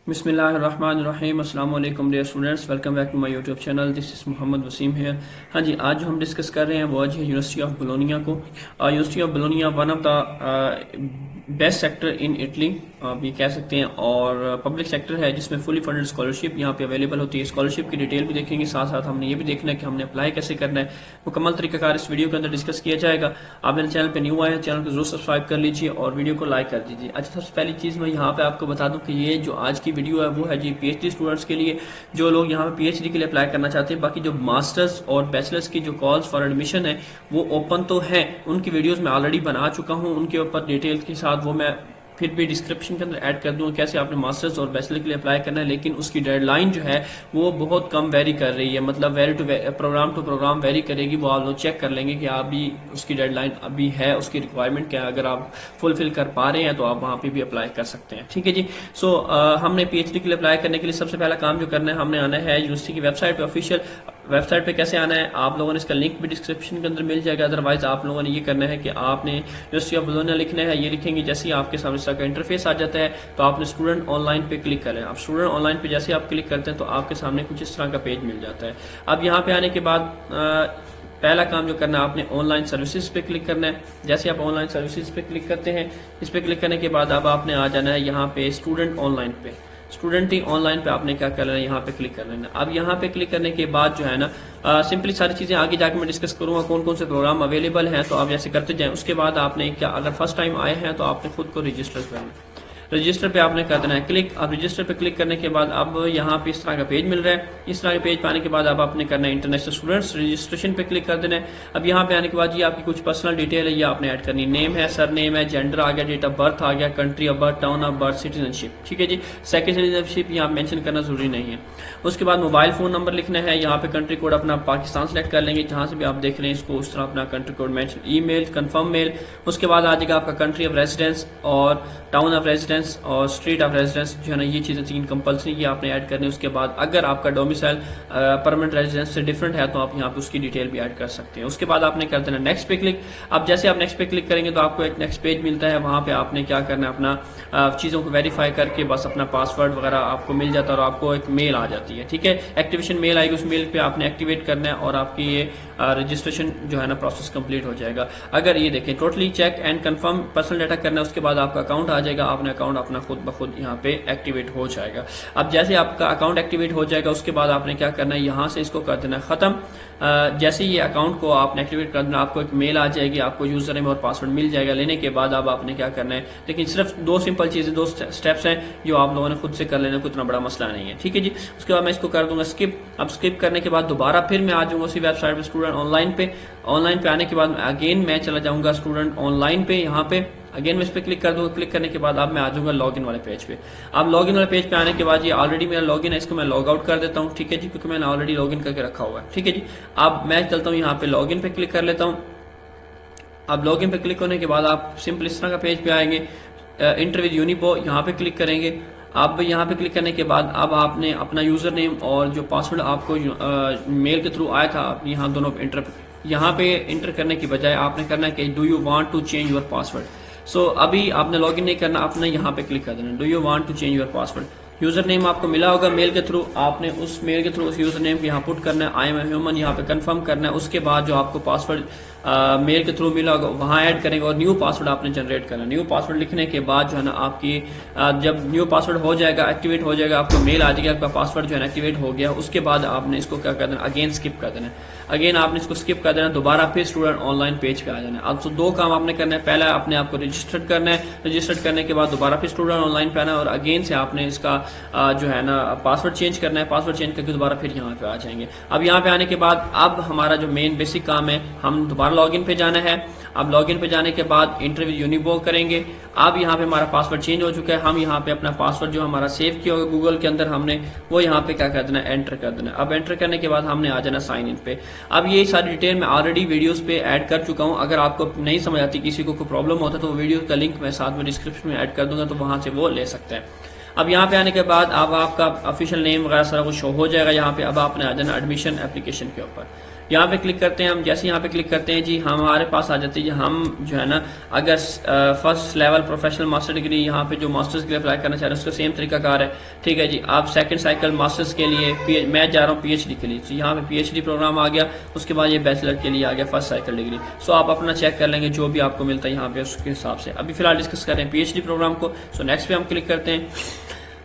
बिस्मिल्लाहिर्रहमानिर्रहीम अस्सलाम वालेकुम dear students, welcome back to my YouTube channel. This is Mohammad Waseem है। हाँ जी, आज जो हम डिस्कस कर रहे हैं वो आज है यूनिवर्सिटी ऑफ बोलोनिया को। University of Bologna one of the best sector in Italy आप ये कह सकते हैं, और पब्लिक सेक्टर है जिसमें फुली फंडेड स्कॉलरशिप यहाँ पे अवेलेबल होती है। स्कॉलरशिप की डिटेल भी देखेंगे, साथ साथ हमने ये भी देखना है कि हमने अप्लाई कैसे करना है। मुकम्मल तरीकाकार इस वीडियो के अंदर डिस्कस किया जाएगा। आप मेरे चैनल पे न्यू आए हैं, चैनल को जरूर सब्सक्राइब कर लीजिए और वीडियो को लाइक कर दीजिए। अच्छा, सबसे पहली चीज़ मैं यहाँ पे आपको बता दूँ कि ये जो आज की वीडियो है वो है जी पीएचडी स्टूडेंट्स के लिए, जो लोग यहाँ पे पीएचडी के लिए अप्लाई करना चाहते हैं। बाकी जो मास्टर्स और बैचलर्स की जो कॉल्स फॉर एडमिशन है वो ओपन तो है, उनकी वीडियोस मैं ऑलरेडी बना चुका हूँ, उनके ऊपर डिटेल के साथ वो मैं फिर भी डिस्क्रिप्शन के अंदर ऐड कर दूंगा कैसे आपने मास्टर्स और बैचलर के लिए अप्लाई करना है। लेकिन उसकी डेडलाइन जो है वो बहुत कम वेरी कर रही है, मतलब वेरी टू प्रोग्राम वेरी करेगी। वो आप लोग चेक कर लेंगे कि अभी उसकी डेडलाइन अभी है, उसकी रिक्वायरमेंट क्या है। अगर आप फुलफिल कर पा रहे हैं तो आप वहाँ पे भी अप्लाई कर सकते हैं। ठीक है जी। सो हमने पीएचडी के लिए अप्लाई करने के लिए सबसे पहला काम जो करना है, हमने आना है यूनिवर्सिटी की वेबसाइट पे। ऑफिशियल वेबसाइट पे कैसे आना है, आप लोगों ने इसका लिंक भी डिस्क्रिप्शन के अंदर मिल जाएगा। अदरवाइज आप लोगों ने ये करना है कि आपने यूनिवर्सिटी ऑफ बोलोनिया लिखना है, ये लिखेंगे। जैसे ही आपके सामने इसका का इंटरफेस आ जाता है तो आपने स्टूडेंट ऑनलाइन पे क्लिक करें। आप स्टूडेंट ऑनलाइन पे जैसे आप क्लिक करते हैं तो आपके सामने कुछ इस तरह का पेज मिल जाता है। अब यहाँ पे आने के बाद पहला काम जो करना है, आपने ऑनलाइन सर्विसेज पे क्लिक करना है। जैसे आप ऑनलाइन सर्विसेज पे क्लिक करते हैं, इस पे क्लिक करने के बाद अब आपने आ जाना है यहाँ पे स्टूडेंट ऑनलाइन पे। स्टूडेंट ही ऑनलाइन पे आपने क्या करना है, यहाँ पे क्लिक कर लेना। अब यहाँ पे क्लिक करने के बाद जो है ना, सिंपली सारी चीजें आगे जाके मैं डिस्कस करूंगा कौन कौन से प्रोग्राम अवेलेबल हैं, तो आप जैसे करते जाएं। उसके बाद आपने क्या, अगर फर्स्ट टाइम आए हैं तो आपने खुद को रजिस्टर करना। रजिस्टर पे आपने कर देना है क्लिक। अब रजिस्टर पे क्लिक करने के बाद अब यहाँ पे इस तरह का पेज मिल रहा है। इस तरह के पेज पाने के बाद अब आपने करना है इंटरनेशनल स्टूडेंट्स रजिस्ट्रेशन पे क्लिक कर देना है। अब यहाँ पे आने के बाद ये आपकी कुछ पर्सनल डिटेल है, ये आपने ऐड करनी। नेम है, सर नेम है, जेंडर आ गया, डेट ऑफ बर्थ आ गया, country of birth, town of birth, citizenship. ठीक है जी। सेकंड सिटीजनशिप यहाँ मेंशन करना जरूरी नहीं है। उसके बाद मोबाइल फोन नंबर लिखना है। यहाँ पे कंट्री कोड अपना पाकिस्तान सेलेक्ट कर लेंगे, जहां से भी आप देख रहे हैं इसको उस तरह अपना country code mention. Email confirm mail. उसके बाद आ जाएगा आपका कंट्री ऑफ रेजिडेंस और टाउन ऑफ रेजिडेंस और स्ट्रीट ऑफ रेजिडेंस, जो है ना, ये चीजें तीन कंपल्सरी ये आपने ऐड करनी है। उसके बाद अगर आपका डोमिसाइल परमानेंट रेजिडेंस से डिफरेंट है तो आप यहाँ पे उसकी डिटेल भी ऐड कर सकते हैं। उसके बाद आपने कर देना नेक्स्ट पे क्लिक। अब जैसे आप नेक्स्ट पे क्लिक करेंगे तो आपको एक नेक्स्ट पेज मिलता है। वहां पे आपने क्या करना है, अपना चीजों को वेरीफाई करके बस अपना पासवर्ड वगैरह आपको मिल जाता है और आपको एक मेल आ जाती है। ठीक है, एक्टिवेशन मेल आएगी, उस मेल पे आपने एक्टिवेट करना है और आपकी ये रजिस्ट्रेशन जो है ना प्रोसेस कंप्लीट हो जाएगा। अगर ये देखें totally check and confirm personal data करना है, उसके बाद आपका अकाउंट आ जाएगा। आपने अकाउंट अपना खुद ब खुद यहाँ पे एक्टिवेट हो जाएगा। अब जैसे आपका अकाउंट एक्टिवेट हो जाएगा उसके बाद आपने क्या करना है, यहाँ से इसको कर देना खत्म। जैसे ये अकाउंट को आपने एक्टिवेट कर देना, आपको एक मेल आ जाएगी, आपको यूजर नेम और पासवर्ड मिल जाएगा। लेने के बाद अब आपने क्या करना है, लेकिन सिर्फ दो सिंपल चीजें, दो स्टेप्स हैं जो आप लोगों ने खुद से कर लेना, कोई इतना बड़ा मसला नहीं है। ठीक है जी। उसके बाद मैं इसको कर दूंगा स्किप। अब स्किप करने के बाद दोबारा फिर मैं आ जाऊंगा उसी वेबसाइट पे स्टूडेंट ऑनलाइन पे। ऑनलाइन पे आने के बाद अगेन मैं चला जाऊंगा स्टूडेंट ऑनलाइन पे। यहाँ पे अगेन मैं इस पे क्लिक कर दूंगा। क्लिक करने के बाद अब मैं आ जाऊंगा लॉगिन वाले पेज पे। अब लॉगिन वाले पेज पे आने के बाद ये ऑलरेडी मेरा लॉगिन है, इसको मैं लॉग आउट कर देता हूँ। ठीक है जी, क्योंकि मैंने ऑलरेडी लॉगिन करके रखा हुआ है। ठीक है जी। अब मैं चलता हूँ यहाँ पे लॉगिन पे क्लिक कर लेता हूँ। अब लॉगिन पे क्लिक होने के बाद आप सिंपल इस तरह का पेज पे आएंगे। इंटर विद यूनिपो यहाँ पे क्लिक करेंगे। अब यहाँ पे क्लिक करने के बाद अब आपने अपना यूजर नेम और जो पासवर्ड आपको मेल के थ्रू आया था, यहाँ दोनों यहाँ पे इंटर करने की बजाय आपने करना है कि do you want to change your password. So अभी आपने लॉगिन नहीं करना, आपने यहाँ पे क्लिक कर देना do you want to change your password. User name आपको मिला होगा मेल के थ्रू, आपने उस मेल के थ्रू उस यूजर नेम को यहाँ पुट करना है। आई एम ह्यूमन यहाँ पे कंफर्म करना है। उसके बाद जो आपको पासवर्ड मेल के थ्रू मिला होगा वहां ऐड करेंगे और न्यू पासवर्ड आपने जनरेट करना है। न्यू पासवर्ड लिखने के बाद जो है ना आपकी जब न्यू पासवर्ड हो जाएगा, एक्टिवेट हो जाएगा, आपको मेल आ जाएगा आपका पासवर्ड जो है एक्टिवेट हो गया। उसके बाद आपने इसको क्या कर देना, अगेन स्किप कर देना। अगेन आपने इसको स्किप कर देना, दोबारा फिर स्टूडेंट ऑनलाइन पेज पे आ जाना है। अब तो दो काम आपने करना है। पहला आपने आपको रजिस्टर्ड करना है, रजिस्टर्ड करने के बाद दोबारा फिर स्टूडेंट ऑनलाइन पे आना है और अगेन से आपने इसका जो है ना पासवर्ड चेंज करना है। पासवर्ड चेंज करके दोबारा फिर यहाँ पे आ जाएंगे। अब यहाँ पे आने के बाद अब हमारा जो मेन बेसिक काम है, हम दोबारा लॉगिन पे जाना है। अब लॉगिन पे जाने के बाद इंटर विद यूनिपो करेंगे। अब यहाँ पे हमारा पासवर्ड चेंज हो चुका है। हम यहाँ पे अपना पासवर्ड जो हमारा सेव किया होगा गूगल के अंदर हमने, वो यहाँ पे क्या कर देना, एंटर कर देना। अब एंटर करने के बाद हमने आ जाना साइन इन पे। अब ये सारी डिटेल मैं ऑलरेडी वीडियोस पे ऐड कर चुका हूँ। अगर आपको नहीं समझ आती, किसी को कोई प्रॉब्लम होता है तो वो वीडियो का लिंक मैं साथ में डिस्क्रिप्शन में ऐड कर दूंगा, तो वहां से वो ले सकते हैं। अब यहाँ पे आने के बाद अब आपका ऑफिशियल नेम वगैरह सारा कुछ शो हो जाएगा यहाँ पे। अब आपने आ जाना एडमिशन एप्लीकेशन के ऊपर। यहाँ पे क्लिक करते हैं हम। जैसे यहाँ पे क्लिक करते हैं जी हमारे पास आ जाती है। हम जो है ना अगर first level professional master degree यहाँ पे जो मास्टर्स के लिए अप्लाई करना चाह रहे हैं उसका सेम तरीकाकार है, ठीक है जी। आप सेकंड साइकिल मास्टर्स के लिए मैं जा रहा हूँ पीएचडी के लिए, तो यहाँ पे पीएचडी प्रोग्राम आ गया, उसके बाद ये बैचलर के लिए आ गया फर्स्ट साइकिल डिग्री। सो आप अपना चेक कर लेंगे जो भी आपको मिलता है यहाँ पे उसके हिसाब से। अभी फिलहाल डिस्कस कर रहे हैं पीएचडी प्रोग्राम को। सो नेक्स्ट पे हम क्लिक करते हैं।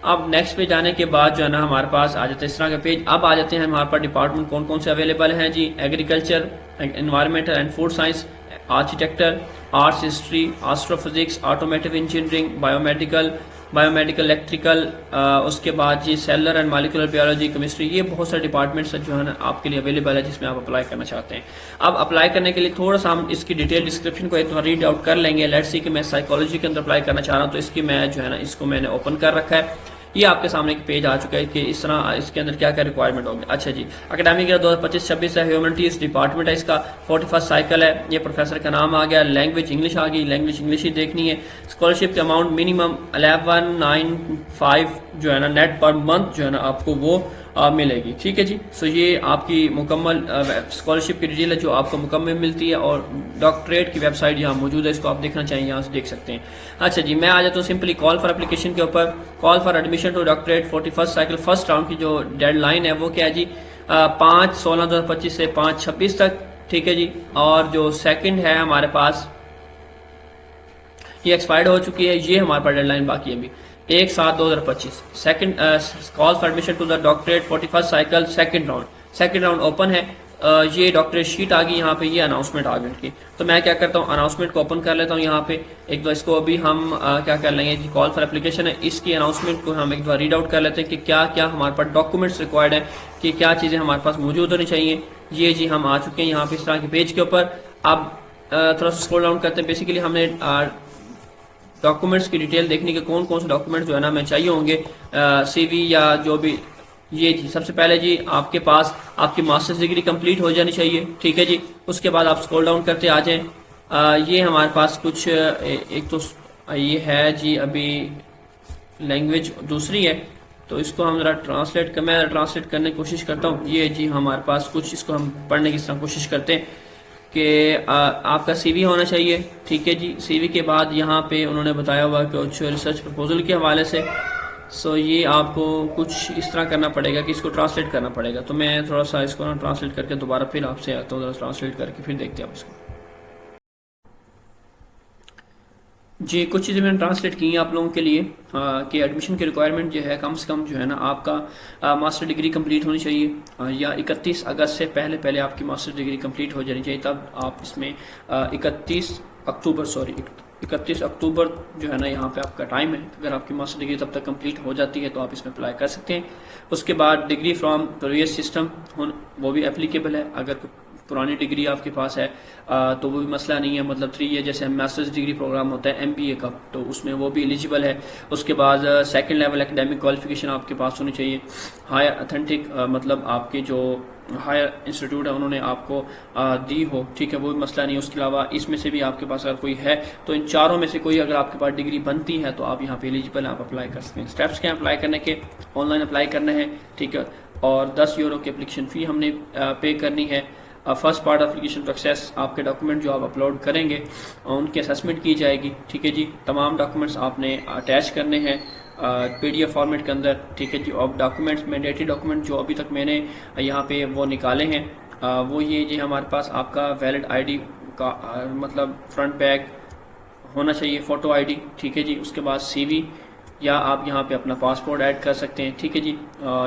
अब नेक्स्ट पे जाने के बाद जो है ना हमारे पास आ जाते हैं इस तरह के पेज। अब आ जाते हैं हमारे पास डिपार्टमेंट कौन कौन से अवेलेबल हैं जी। Agriculture, environmental and food science, architecture, arts, history, astrophysics, automotive engineering, biomedical, electrical, उसके बाद जी cellular and molecular biology, chemistry. ये बहुत सारे डिपार्टमेंट्स जो है ना आपके लिए अवेलेबल है जिसमें आप अप्लाई करना चाहते हैं। अब अप्लाई करने के लिए थोड़ा सा हम इसकी डिटेल डिस्क्रिप्शन को एक बार रीड आउट कर लेंगे। लेट्स सी कि मैं साइकोलॉजी के अंदर अप्लाई करना चाह रहा हूँ, तो इसकी मैं जो है ना इसको मैंने ओपन कर रखा है। ये आपके सामने एक पेज आ चुका है कि इस तरह इसके अंदर क्या क्या रिक्वायरमेंट होगी। अच्छा जी, एकेडमिक ईयर 2025-26 है, ह्यूमैनिटीज डिपार्टमेंट है इसका, 41st साइकिल है। ये प्रोफेसर का नाम आ गया, लैंग्वेज इंग्लिश आ गई, लैंग्वेज इंग्लिश ही देखनी है। स्कॉलरशिप के अमाउंट मिनिमम 1195 जो है ना नेट पर मंथ जो है ना आपको वो मिलेगी, ठीक है जी। सो ये आपकी मुकम्मल स्कॉलरशिप की डिटेल है जो आपको मुकम्मल मिलती है, और डॉक्टरेट की वेबसाइट यहाँ मौजूद है, इसको आप देखना चाहिए, यहाँ से देख सकते हैं। अच्छा जी, मैं आ जाता हूँ सिंपली कॉल फॉर एप्लीकेशन के ऊपर। Call for admission to doctorate 41st cycle first round की जो डेडलाइन है वो क्या है जी, 5/16/2025 से 5/26 तक, ठीक है जी। और जो सेकंड है हमारे पास ये एक्सपायर्ड हो चुकी है, ये हमारे पास डेडलाइन बाकी है अभी 1/7/2025। Second call for admission to the doctorate 41st cycle second round open है। ये डॉक्टरेट शीट आ गई यहाँ पे, ये अनाउंसमेंट आ गई उनकी। तो मैं क्या करता हूँ, अनाउंसमेंट को ओपन कर लेता हूँ यहाँ पे एक बार। इसको अभी हम क्या कर लेंगे जी, कॉल फॉर एप्लीकेशन है, इसकी अनाउंसमेंट को हम एक बार रीड आउट कर लेते हैं कि क्या क्या हमारे पास डॉक्यूमेंट्स रिक्वायर्ड है, कि क्या चीज़ें हमारे पास मौजूद होनी चाहिए। ये जी हम आ चुके हैं यहाँ पे इस तरह के पेज के ऊपर। अब थोड़ा सा स्क्रॉल डाउन करते हैं। बेसिकली हमने डॉक्यूमेंट्स की डिटेल देखने के कौन कौन से डॉक्यूमेंट्स जो है ना हमें चाहिए होंगे, सीवी या जो भी। ये जी सबसे पहले जी आपके पास आपकी मास्टर्स डिग्री कंप्लीट हो जानी चाहिए, ठीक है जी। उसके बाद आप स्क्रॉल डाउन करते आ जाएं। ये हमारे पास कुछ एक तो ये है जी, अभी लैंग्वेज दूसरी है, तो इसको हम जरा मैं ट्रांसलेट करने की कोशिश करता हूँ। ये जी हमारे पास कुछ, इसको हम पढ़ने की कोशिश करते हैं कि आपका सीवी होना चाहिए, ठीक है जी। सीवी के बाद यहाँ पे उन्होंने बताया हुआ कि कुछ रिसर्च प्रपोजल के हवाले से। सो ये आपको कुछ इस तरह करना पड़ेगा कि इसको ट्रांसलेट करना पड़ेगा। तो मैं थोड़ा सा इसको ना ट्रांसलेट करके दोबारा फिर आपसे आता हूँ, ट्रांसलेट करके फिर देखते हैं आप इसको। जी कुछ चीज़ें मैंने ट्रांसलेट की हैं आप लोगों के लिए कि एडमिशन की रिक्वायरमेंट जो है कम से कम जो है ना आपका मास्टर डिग्री कंप्लीट होनी चाहिए, या 31 अगस्त से पहले आपकी मास्टर डिग्री कंप्लीट हो जानी चाहिए। तब आप इसमें 31 अक्टूबर जो है ना यहाँ पे आपका टाइम है। अगर आपकी मास्टर डिग्री तब तक कंप्लीट हो जाती है तो आप इसमें अप्लाई कर सकते हैं। उसके बाद डिग्री फ्रॉम प्रीवियस सिस्टम वो भी एप्लीकेबल है। अगर पुरानी डिग्री आपके पास है तो वो भी मसला नहीं है, मतलब 3 ईयर जैसे मास्टर्स डिग्री प्रोग्राम होता है MBA का, तो उसमें वो भी एलिजिबल है। उसके बाद सेकंड लेवल एकेडमिक क्वालिफिकेशन आपके पास होनी चाहिए, हायर अथेंटिक, मतलब आपके जो हायर इंस्टीट्यूट है उन्होंने आपको दी हो, ठीक है, वो भी मसला नहीं है। उसके अलावा इसमें से भी आपके पास अगर कोई है तो इन चारों में से कोई अगर आपके पास डिग्री बनती है तो आप यहाँ पे एलिजिबल हैं, आप अप्लाई कर सकते हैं। स्टेप्स क्या अप्लाई करने के, ऑनलाइन अप्लाई करना है, ठीक है, और 10 यूरो की एप्लीकेशन फ़ी हमने पे करनी है। फर्स्ट पार्ट एप्लीकेशन प्रोसेस, आपके डॉक्यूमेंट जो आप अपलोड करेंगे उनकी असेसमेंट की जाएगी, ठीक है जी। तमाम डॉक्यूमेंट्स आपने अटैच करने हैं PDF फॉर्मेट के अंदर, ठीक है जी। और डॉक्यूमेंट्स मैंडेटरी डॉक्यूमेंट जो अभी तक मैंने यहाँ पे वो निकाले हैं वो ये जी हमारे पास आपका वैलिड ID का मतलब फ्रंट बैक होना चाहिए, फ़ोटो ID, ठीक है जी। उसके बाद CV या आप यहाँ पे अपना पासपोर्ट ऐड कर सकते हैं, ठीक है जी।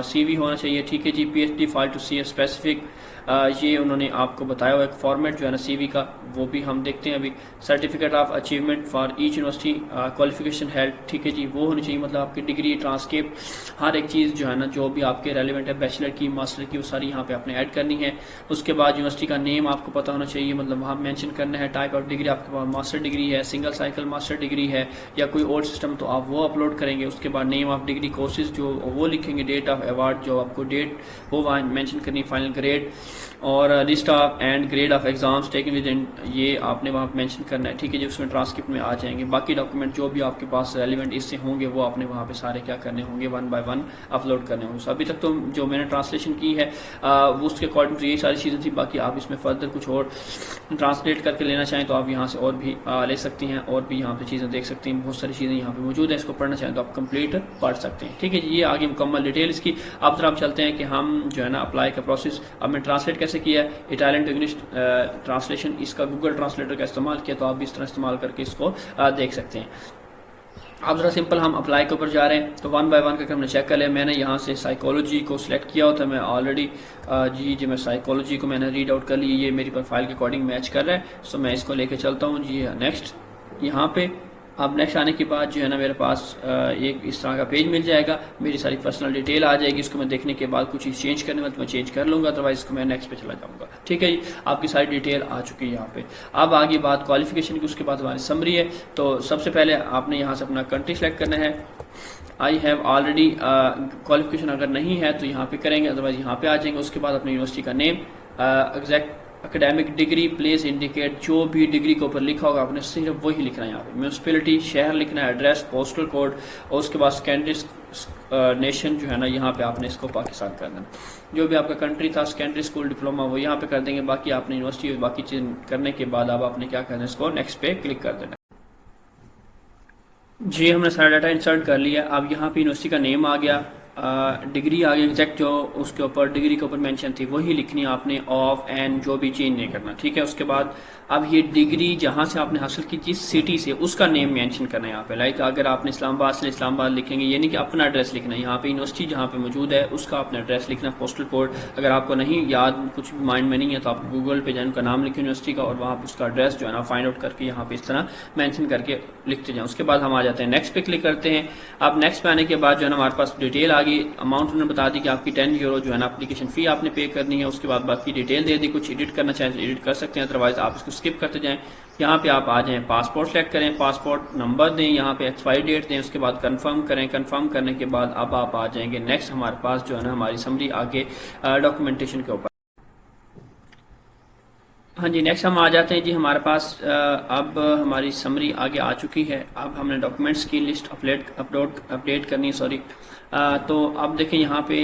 CV होना चाहिए, ठीक है जी। PhD file to see specific, ये उन्होंने आपको बताया हुआ एक फॉर्मेट जो है ना CV का, वो भी हम देखते हैं अभी। Certificate of achievement for each university qualification held, ठीक है जी, वो होनी चाहिए, मतलब आपकी डिग्री ट्रांसक्रिप्ट हर एक चीज़ जो है ना जो भी आपके रेलिवेंट है, बैचलर की मास्टर की, वो सारी यहाँ पे आपने ऐड करनी है। उसके बाद यूनिवर्सिटी का नेम आपको पता होना चाहिए, मतलब वहाँ मेंशन करना है। टाइप ऑफ डिग्री आपके पास मास्टर डिग्री है, सिंगल साइकिल मास्टर डिग्री है या कोई ओल्ड सिस्टम, तो आप वो अपलोड करेंगे। उसके बाद नेम ऑफ डिग्री कोर्सेज जो वो लिखेंगे, डेट ऑफ अवार्ड जो आपको डेट वो वहाँ मेंशन करनी, फाइनल ग्रेड, और list of and grade of exams taken with in, ये आपने वहाँ मेंशन करना है, ठीक है जी। उसमें ट्रांसक्रिप्ट में आ जाएंगे। बाकी डॉक्यूमेंट जो भी आपके पास रेलिवेंट इससे होंगे वो आपने वहाँ पे सारे क्या करने होंगे, 1 बाय 1 अपलोड करने होंगे। अभी तक तो जो मैंने ट्रांसलेशन की है वो उसके अकॉर्डिंग तो यही सारी चीज़ें थी। बाकी आप इसमें फर्दर कुछ और ट्रांसलेट करके लेना चाहें तो आप यहाँ से और भी ले सकती हैं, और भी यहाँ पे चीज़ें देख सकती हैं। बहुत सारी चीज़ें यहाँ पे मौजूद है, इसको पढ़ना चाहें तो आप कंप्लीट पढ़ सकते हैं, ठीक है जी। ये आगे मुकम्मल डिटेल इसकी। अब जरा हम चलते हैं कि हम जो है ना अप्लाई का प्रोसेस, अब मैं ट्रांसलेट कैसे किया है, इटालियन टू इंग्लिश ट्रांसलेशन, इसका गूगल ट्रांसलेटर का इस्तेमाल किया, तो आप भी इस तरह इस्तेमाल करके इसको देख सकते हैं। अब जरा सिंपल हम अप्लाई के ऊपर जा रहे हैं, तो 1 बाय 1 करके हमने चेक कर लिया। मैंने यहाँ से साइकोलॉजी को सिलेक्ट किया होता है, मैं ऑलरेडी जी मैं साइकोलॉजी को मैंने रीड आउट कर ली, ये मेरी प्रोफाइल के अकॉर्डिंग मैच कर रहा है। सो मैं इसको लेके चलता हूँ जी नेक्स्ट। यहाँ पे अब नेक्स्ट आने के बाद जो है ना मेरे पास एक इस तरह का पेज मिल जाएगा, मेरी सारी पर्सनल डिटेल आ जाएगी। इसको मैं देखने के बाद कुछ चीज़ चेंज करने में तो मैं चेंज कर लूँगा, अदरवाइज इसको मैं नेक्स्ट पे चला जाऊँगा, ठीक है जी। आपकी सारी डिटेल आ चुकी है यहाँ पे। अब आगे बात क्वालिफिकेशन की, उसके बाद हमारी समरी है। तो सबसे पहले आपने यहाँ से अपना कंट्री सेलेक्ट करना है। आई हैव ऑलरेडी क्वालिफिकेशन अगर नहीं है तो यहाँ पे करेंगे, अदरवाइज यहाँ पे आ जाएंगे। उसके बाद अपनी यूनिवर्सिटी का name, exact academic degree, place indicate, जो भी डिग्री के ऊपर लिखा होगा आपने सिर्फ वही लिखना है। यहाँ पे म्यूनसिपैलिटी, शहर लिखना है, एड्रेस, पोस्टल कोड, और उसके बाद सेकेंडरी नेशन जो है ना यहाँ पे आपने इसको पाकिस्तान कर देना। जो भी आपका कंट्री था, सेकेंडरी स्कूल डिप्लोमा, वो यहाँ पे कर देंगे। बाकी आपने यूनिवर्सिटी बाकी चीज़ करने के बाद अब आपने क्या करना है, इसको नेक्स्ट पे क्लिक कर देना। जी हमने सारा डाटा इंसर्ट कर लिया। अब यहाँ पे यूनिवर्सिटी का नेम आ गया, डिग्री आ गई, एग्जैक्ट जो उसके ऊपर डिग्री के ऊपर मेंशन थी वही लिखनी है आपने, ऑफ एंड जो भी चेंज नहीं करना, ठीक है। उसके बाद अब ये डिग्री जहाँ से आपने हासिल की जिस सिटी से, उसका नेम मेंशन करना है यहाँ पे। लाइक अगर आपने इस्लामाबाद से इस्लामाबाद लिखेंगे, यानी कि अपना एड्रेस लिखना है। यहाँ पे यूनिवर्सिटी जहाँ पे मौजूद है उसका अपना एड्रेस लिखना, पोस्टल कोड। अगर आपको नहीं याद, कुछ माइंड में नहीं है, तो आप गूगल पे जाए, उनका नाम लिखें यूनिवर्सिटी का, और वहाँ पर उसका एड्रेस जो है ना फाइंड आउट करके यहाँ पे इस तरह मैंशन करके लिखते जाएँ। उसके बाद हम आ जाते हैं नेक्स्ट पे क्लिक करते हैं। अब नेक्स्ट पे आने के बाद जो है ना हमारे पास डिटेल आ गई। अमाउंट उन्होंने बता दी कि आपकी 10 यूरो जो है ना एप्लीकेशन फ़ी आपने पे करनी है। उसके बाद बाकी डिटेल दे दी, कुछ एडिट करना चाहें तो एडिट कर सकते हैं, अदरवाइज आप इसको स्किप करते जाएं। यहाँ पे आप आ जाएं, पासपोर्ट सेलेक्ट करें, पासपोर्ट नंबर दें, यहाँ पे एक्सपायरी डेट दें, उसके बाद कंफर्म करें। कंफर्म करने के बाद अब आप आ जाएंगे नेक्स्ट हमारे पास जो है ना हमारी समरी आगे डॉक्यूमेंटेशन के ऊपर। हाँ जी नेक्स्ट हम आ जाते हैं जी हमारे पास अब हमारी समरी आगे आ चुकी है। अब हमने डॉक्यूमेंट्स की लिस्ट अपडेट करनी है, सॉरी। तो अब देखें यहाँ पे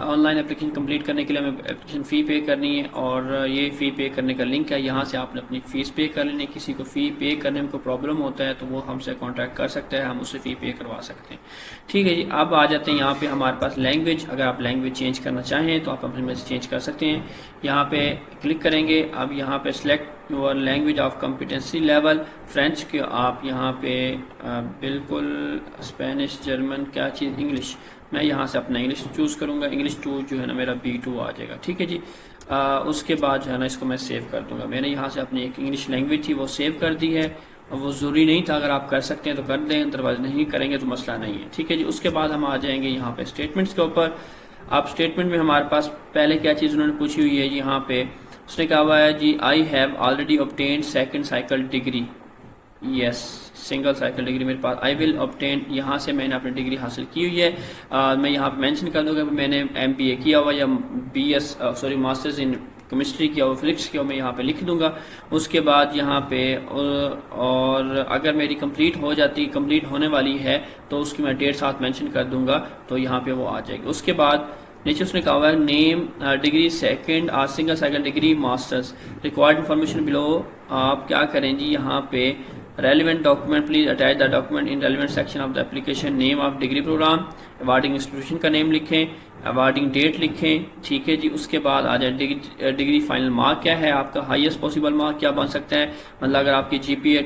ऑनलाइन एप्लीकेशन कंप्लीट करने के लिए हमें एप्लीकेशन फ़ी पे करनी है, और ये फ़ी पे करने का लिंक है। यहाँ से आपने अपनी फ़ीस पे कर लेनी है। किसी को फ़ी पे करने में कोई प्रॉब्लम होता है तो वो हमसे कॉन्टैक्ट कर सकता है, हम उससे फ़ी पे करवा सकते हैं, ठीक है जी। अब आ जाते हैं यहाँ पे हमारे पास लैंग्वेज। अगर आप लैंग्वेज चेंज करना चाहें तो आप अपने में चेंज कर सकते हैं। यहाँ पे क्लिक करेंगे। अब यहाँ पे select your language of competency level, French के आप यहाँ पे बिल्कुल, स्पेनिश, जर्मन, क्या चीज़, इंग्लिश, मैं यहाँ से अपना इंग्लिश चूज़ करूँगा। इंग्लिश 2 जो है ना मेरा B2 आ जाएगा, ठीक है जी। उसके बाद जो है ना इसको मैं सेव कर दूँगा। मैंने यहाँ से अपनी एक इंग्लिश लैंग्वेज थी वो सेव कर दी है, और वो ज़रूरी नहीं था, अगर आप कर सकते हैं तो कर दें, अदरवाइज नहीं करेंगे तो मसला नहीं है, ठीक है जी। उसके बाद हम आ जाएंगे यहाँ पे स्टेटमेंट्स के ऊपर। अब स्टेटमेंट में हमारे पास पहले क्या चीज़ उन्होंने पूछी हुई है, यहाँ पे उसने कहा हुआ है जी, I have already obtained second cycle degree, yes, single cycle degree मेरे पास। आई विल ऑब्टेन, यहाँ से मैंने अपनी डिग्री हासिल की हुई है। मैं यहाँ पे मेंशन कर दूंगा कि मैंने MBA किया हुआ या मास्टर्स इन केमिस्ट्री किया हुआ, फिजिक्स किया हुआ, मैं यहाँ पे लिख दूंगा। उसके बाद यहाँ पे और अगर मेरी कंप्लीट होने वाली है तो उसकी मैं डेट साथ मेंशन कर दूंगा, तो यहाँ पे वो आ जाएगी। उसके बाद नीचे उसने कहा हुआ है नेम, डिग्री सेकंड और single cycle degree, masters, required information below. आप क्या करें जी, यहाँ पे relevant document, please attach the document in relevant section of the application, name of degree program, awarding institution का नेम लिखें, अवार्डिंग डेट लिखें, ठीक है जी। उसके बाद आ जाए डिग्री फाइनल मार्क क्या है आपका, हाईएस्ट पॉसिबल मार्क क्या बन सकता है, मतलब अगर आपकी GPA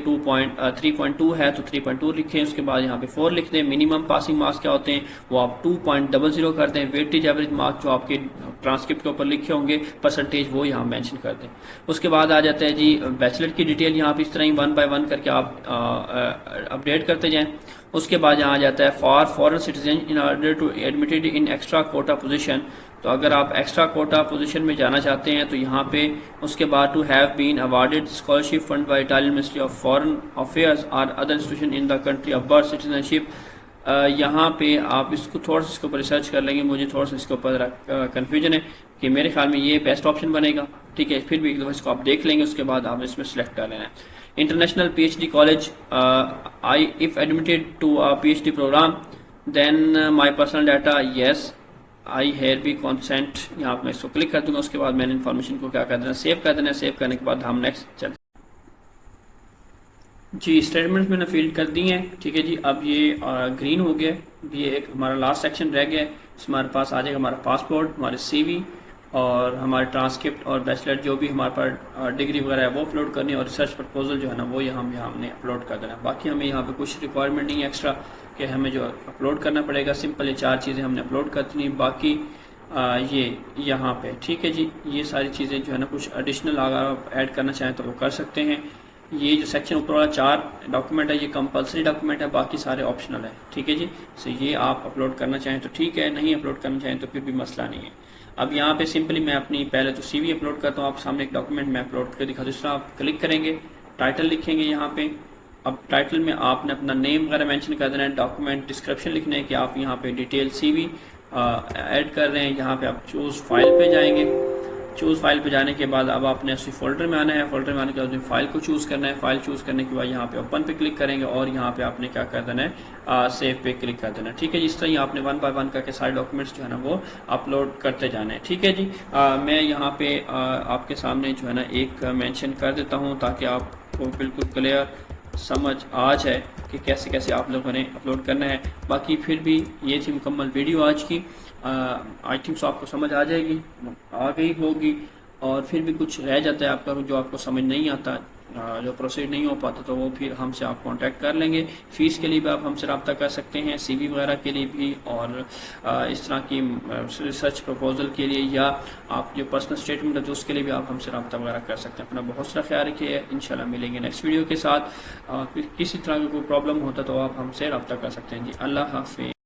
3.2 है तो 3.2 लिखें। उसके बाद यहाँ पे 4 लिख दें। मिनिमम पासिंग मार्क्स क्या होते हैं वो आप 2.00 कर दें। वेटेज एवरेज मार्क जो आपके ट्रांसक्रिप्ट के ऊपर लिखे होंगे परसेंटेज, वो यहाँ मेंशन कर दें। उसके बाद आ जाता है जी बैचलर की डिटेल, यहाँ पे इस तरह ही 1 बाय 1 करके आप अपडेट करते जाएं। उसके बाद यहाँ आ जाता है for foreign citizen in order to admitted in extra quota position, तो अगर आप एक्स्ट्रा कोटा पोजीशन में जाना चाहते हैं तो यहाँ पे उसके बाद to have been awarded scholarship fund by Italian ministry of foreign affairs और other institution in the country of birth citizenship, यहाँ पे आप इसको थोड़ा सा इसके ऊपर रिसर्च कर लेंगे। मुझे थोड़ा सा इसके ऊपर कन्फ्यूजन है कि मेरे ख्याल में ये बेस्ट ऑप्शन बनेगा। ठीक है, फिर भी एक दफ़ा इसको आप देख लेंगे, उसके बाद आप इसमें सेलेक्ट कर लेना है। International PhD college, I if admitted to PhD program then my personal data, yes I hereby consent. यहाँ पर मैं इसको क्लिक कर दूंगा। उसके बाद मैंने इन्फॉर्मेशन को क्या कर देना, सेव कर देना है। सेव करने के बाद हम नेक्स्ट चलते जी। स्टेटमेंट्स मैंने फील्ड कर दी हैं। ठीक है जी, अब ये ग्रीन हो गया। ये एक हमारा लास्ट सेक्शन रह गया है। इसमें हमारे पास आ जाएगा हमारा पासपोर्ट, हमारे CV और हमारे ट्रांसक्रिप्ट और बैचलर जो भी हमारे पास डिग्री वगैरह है वो अपलोड करनी है, और रिसर्च प्रपोजल जो है ना वो यहाँ हमने अपलोड कर देना है। बाकी हमें यहाँ पे कुछ रिक्वायरमेंट नहीं है एक्स्ट्रा कि हमें जो अपलोड करना पड़ेगा। सिंपल ये 4 चीज़ें हमने अपलोड कर दी। बाकी ये यहाँ पे ठीक है जी, ये सारी चीज़ें जो है ना कुछ एडिशनल अगर आप ऐड करना चाहें तो वो कर सकते हैं। ये जो सेक्शन ऊपर वाला 4 डॉक्यूमेंट है ये कंपलसरी डॉक्यूमेंट है, बाकी सारे ऑप्शनल है। ठीक है जी, सो ये आप अपलोड करना चाहें तो ठीक है, नहीं अपलोड करना चाहें तो फिर भी मसला नहीं है। अब यहाँ पे सिंपली मैं अपनी पहले तो CV अपलोड करता हूँ। आप सामने एक डॉक्यूमेंट मैं अपलोड करके दिखा दूँ। आप क्लिक करेंगे, टाइटल लिखेंगे यहाँ पे। अब टाइटल में आपने अपना नेम वगैरह मेंशन कर देना है। डॉक्यूमेंट डिस्क्रिप्शन लिखना है कि आप यहाँ पे डिटेल CV ऐड कर रहे हैं। यहाँ पे आप चूज़ फाइल पे जाएंगे। चूज़ फाइल पे जाने के बाद अब आपने उसी फोल्डर में आना है। फोल्डर में आने के बाद फाइल को चूज़ करना है। फाइल चूज़ करने के बाद यहाँ पे ओपन पे क्लिक करेंगे और यहाँ पे आपने क्या कर देना है, सेव पे क्लिक कर देना है। ठीक है, जिस तरह आपने 1 बाय 1 करके सारे डॉक्यूमेंट्स जो है ना वो अपलोड करते जाने हैं। ठीक है जी, मैं यहाँ पे आपके सामने जो है ना एक मेंशन कर देता हूँ ताकि आपको बिल्कुल क्लियर समझ आ जाए कि कैसे कैसे आप लोगों ने अपलोड करना है। बाकी फिर भी ये थी मुकम्मल वीडियो आज की। आई थिंक सो आपको समझ आ जाएगी, आ गई होगी। और फिर भी कुछ रह जाता है आपका जो आपको समझ नहीं आता, जो प्रोसीड नहीं हो पाता, तो वो फिर हमसे आप कांटेक्ट कर लेंगे। फ़ीस के लिए भी आप हमसे रब्ता कर सकते हैं, CV वगैरह के लिए भी, और इस तरह की रिसर्च प्रपोजल के लिए, या आप जो पर्सनल स्टेटमेंट है तो उसके लिए भी आप हमसे रब्ता वगैरह कर सकते हैं। अपना बहुत सारा ख्याल रखिए। इंशाल्लाह मिलेंगे नेक्स्ट वीडियो के साथ। किसी तरह का कोई प्रॉब्लम होता तो आप हमसे रब्ता कर सकते हैं जी। अल्लाह हाफिज़।